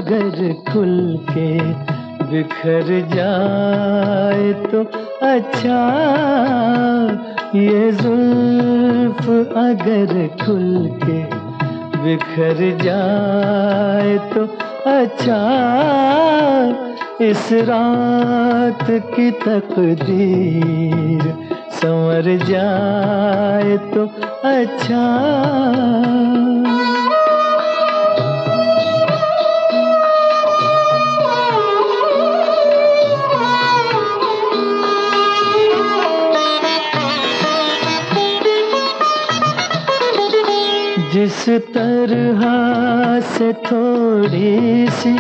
अगर खुल के बिखर जाए तो अच्छा, ये जुल्फ अगर खुल के बिखर जाए तो अच्छा, इस रात की तकदीर संवर जाए तो अच्छा। जिस तरह से थोड़ी सी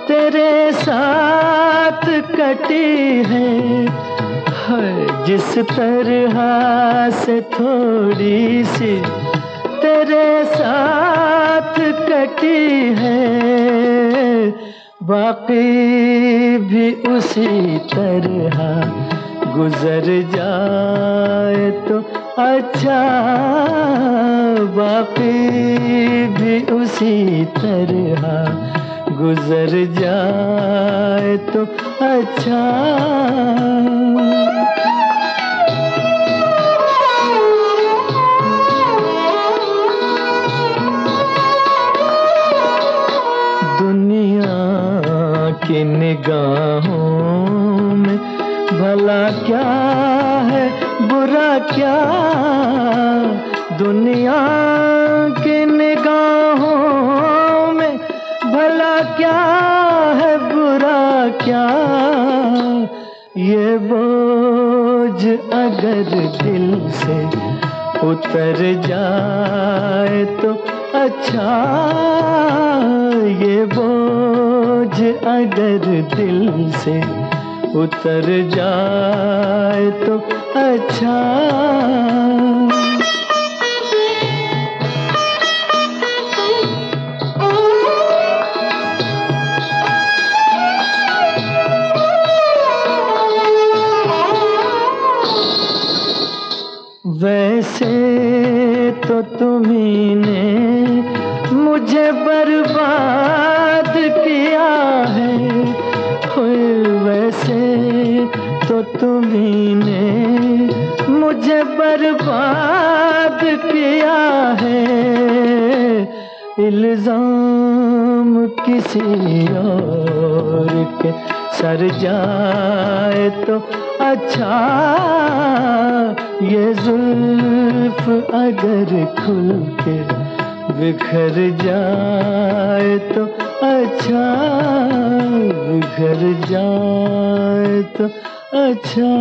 तेरे साथ कटी है, जिस तरह से थोड़ी सी तेरे साथ कटी है, बाकी भी उसी तरह गुजर जाए तो अच्छा, बाकी भी उसी तरह गुजर जाए तो अच्छा। दुनिया की निगाहों में भला क्या है बुरा क्या, दुनिया की निगाहों में भला क्या है बुरा क्या, ये बोझ अगर दिल से उतर जाए तो अच्छा, ये बोझ अगर दिल से उतर जाए तो अच्छा। वैसे तो तुम्ही ने मुझे बर्बाद किया है, वैसे तो तुम्ही ने मुझे बर्बाद किया है, इल्जाम किसी और के सर जाए तो अच्छा, ये जुल्फ अगर खुल के बिखर जाए तो अच्छा, बिखर जाए तो अच्छा।